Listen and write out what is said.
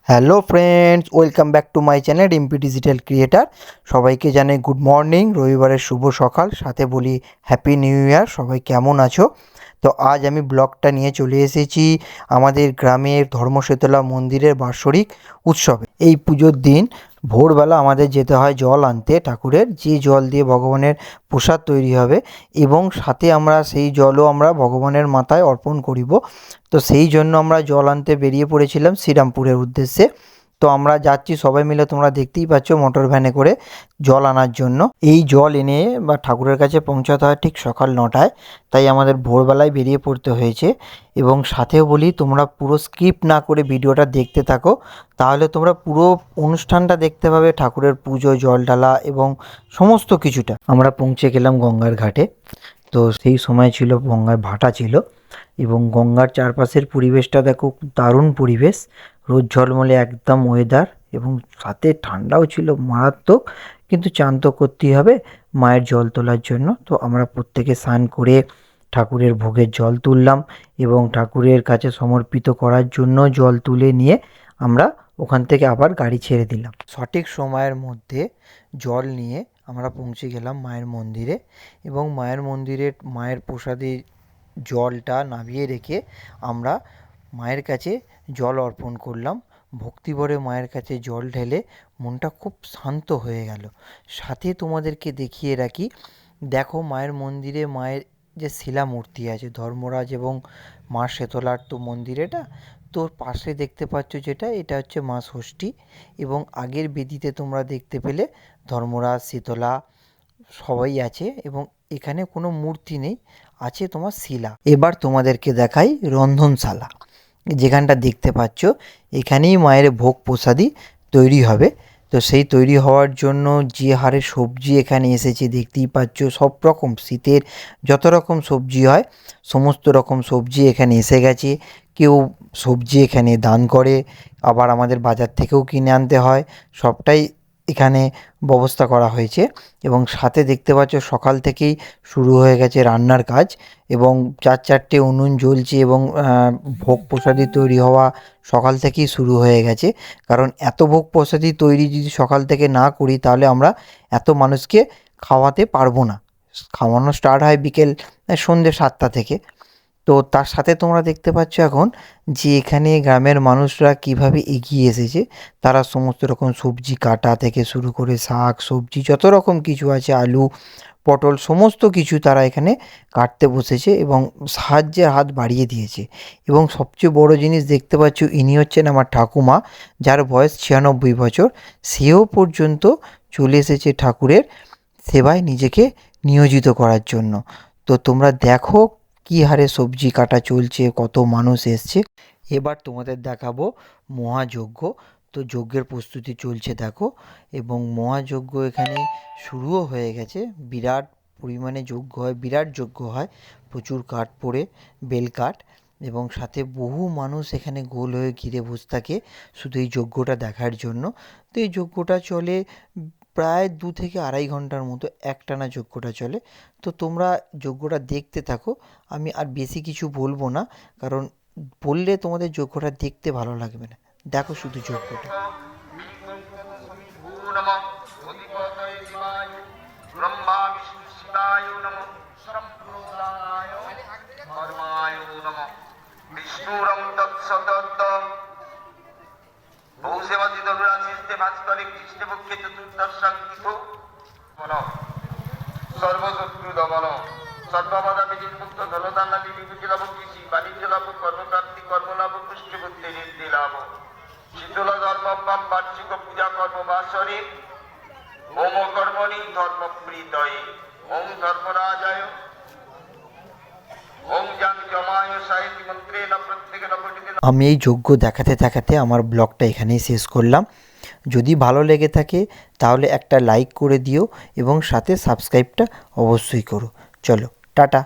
Hello friends, welcome back to my channel Rimpi digital creator. সবাইকে জানাই good morning, রবিবারের শুভ সকাল, সাথে বলি হ্যাপি নিউ ইয়ার। সবাই কেমন আছো? তো আজ আমি ব্লগটা নিয়ে চলে এসেছি আমাদের গ্রামের ধর্মশীতলা মন্দিরের বাৎসরিক উৎসবে। এই পুজোর দিন ভোরবেলা আমাদের যেতে হয় জল আনতে ঠাকুরের, যে জল দিয়ে ভগবানের প্রসাদ তৈরি হবে, এবং সাথে আমরা সেই জলও আমরা ভগবানের মাথায় অর্পণ করিব। তো সেই জন্য আমরা জল আনতে বেরিয়ে পড়েছিলাম শ্রীরামপুরের উদ্দেশ্যে। তো আমরা যাচ্ছি সবাই মিলে, তোমরা দেখতেই পাচ্ছ, মোটর ভ্যানে করে জল আনার জন্য। এই জল এনে বা ঠাকুরের কাছে পৌঁছাতে হয় ঠিক সকাল 9টায়, তাই আমাদের ভোরবেলায় বেরিয়ে পড়তে হয়েছে। এবং সাথেও বলি, তোমরা পুরো স্কিপ না করে ভিডিওটা দেখতে থাকো, তাহলে তোমরা পুরো অনুষ্ঠানটা দেখতে পাবে, ঠাকুরের পুজো, জল ঢালা এবং সমস্ত কিছুটা। আমরা পৌঁছে গেলাম গঙ্গার ঘাটে। তো সেই সময় ছিল গঙ্গায় ভাটা ছিল, এবং গঙ্গার চারপাশের পরিবেশটা দেখো, দারুণ পরিবেশ, রোদ ঝলমলে একদম ওয়েদার, এবং সাথে ঠান্ডাও ছিল মারাত্মক। কিন্তু চান তো করতেই হবে মায়ের জল তোলার জন্য। তো আমরা প্রত্যেকে স্নান করে ঠাকুরের ভোগের জল তুললাম, এবং ঠাকুরের কাছে সমর্পিত করার জন্য জল তুলে নিয়ে আমরা ওখান থেকে আবার গাড়ি ছেড়ে দিলাম। সঠিক সময়ের মধ্যে জল নিয়ে আমরা পৌঁছে গেলাম মায়ের মন্দিরে, এবং মায়ের মন্দিরে মায়ের প্রসাদে জলটা নামিয়ে রেখে আমরা মায়ের কাছে জল অর্পণ করলাম। ভক্তি ভরে মায়ের কাছে জল ঢেলে মনটা খুব শান্ত হয়ে গেল। সাথে তোমাদেরকে দেখিয়ে রাখি, দেখো মায়ের মন্দিরে মায়ের যে শিলা মূর্তি আছে, ধর্মরাজ এবং মা শেতলার তো মন্দির এটা। তো পাশে দেখতে পাচ্ছ যেটা, এটা হচ্ছে মা ষষ্ঠী, এবং আগের বেদিতে তোমরা দেখতে পেলে ধর্মরাজ, শীতলা সবাই আছে, এবং এখানে কোনো মূর্তি নেই, আছে তোমার শিলা। এবার তোমাদেরকে দেখাই রন্ধনশালা, যেখানটা দেখতে পাচ্ছ, এখানেই মায়ের ভোগ প্রসাদী তৈরি হবে। তো সেই তৈরি হওয়ার জন্য যে হারে সবজি এখানে এসেছে দেখতেই পাচ্ছ, সব রকম শীতের যত রকম সবজি হয় সমস্ত রকম সবজি এখানে এসে গেছে। কেউ সবজি এখানে দান করে, আবার আমাদের বাজার থেকেও কিনে আনতে হয়, সবটাই এখানে ব্যবস্থা করা হয়েছে। এবং সাথে দেখতে পাচ্ছ সকাল থেকেই শুরু হয়ে গেছে রান্নার কাজ, এবং 4-4টে উনুন জ্বলছে, এবং ভোগ প্রসাদী তৈরি হওয়া সকাল থেকেই শুরু হয়ে গেছে। কারণ এত ভোগ প্রসাদী তৈরি যদি সকাল থেকে না করি, তাহলে আমরা এত মানুষকে খাওয়াতে পারবো না। খাওয়ানো স্টার্ট হয় বিকেল সন্ধ্যে 7টা থেকে। তো তার সাথে তোমরা দেখতে পাচ্ছ এখন যে এখানে গ্রামের মানুষরা কিভাবে এগিয়ে এসেছে। তারা সমস্ত রকম সবজি কাটা থেকে শুরু করে শাক সবজি যত রকম কিছু আছে, আলু পটল সমস্ত কিছু তারা এখানে কাটতে বসেছে, এবং সাহায্যের হাত বাড়িয়ে দিয়েছে। এবং সবচেয়ে বড় জিনিস দেখতে পাচ্ছ, ইনি হচ্ছেন আমার ঠাকুমা, যার বয়স 96 বছর। সেও পর্যন্ত চলে এসেছে ঠাকুরের সেবায় নিজেকে নিয়োজিত করার জন্য। তো তোমরা দেখো কী হারে সবজি কাটা চলছে, কত মানুষ এসছে। এবার তোমাদের দেখাবো মহাযজ্ঞ। তো যজ্ঞের প্রস্তুতি চলছে দেখো, এবং মহাযজ্ঞ এখানে শুরুও হয়ে গেছে। বিরাট পরিমাণে যজ্ঞ হয়, বিরাট যজ্ঞ হয়, প্রচুর কাঠ পড়ে, বেল কাঠ, এবং সাথে বহু মানুষ এখানে গোল হয়ে ঘিরে বসে থাকে শুধু এই যজ্ঞটা দেখার জন্য। তো এই যজ্ঞটা চলে প্রায় 2 থেকে আড়াই ঘন্টার মতো, একটানা যজ্ঞটা চলে। তো তোমরা যজ্ঞটা দেখতে থাকো, আমি আর বেশি কিছু বলবো না, কারণ বললে তোমাদের যজ্ঞটা দেখতে ভালো লাগবে না। দেখো শুধু যজ্ঞটা। সর্বশত্রু দমন সর্ববাধা বিজিন্মুক্ত ধনদানাদি বিভূতি লাভ কৃষি বাণিজ্য লাভ কর্মপ্রাপ্তি কর্মলাভ পুষ্টিবুদ্ধি নির্দি লাভ শীতল ধর্ম পাম বার্ষিক পূজা কর্ম বাসরে ওম কর্মণি ধর্ম প্রীতয়ে ওম ধর্মরাজায় ওম জান জমায় সাহিত্য মন্ত্রে না প্রত্যেক নবটিতে। আমি এই যজ্ঞ দেখাতে দেখাতে আমার ব্লগটা এখানেই শেষ করলাম। যদি ভালো লেগে থাকে তাহলে একটা লাইক করে দিও, এবং সাথে সাবস্ক্রাইবটা অবশ্যই করো। চলো, টাটা।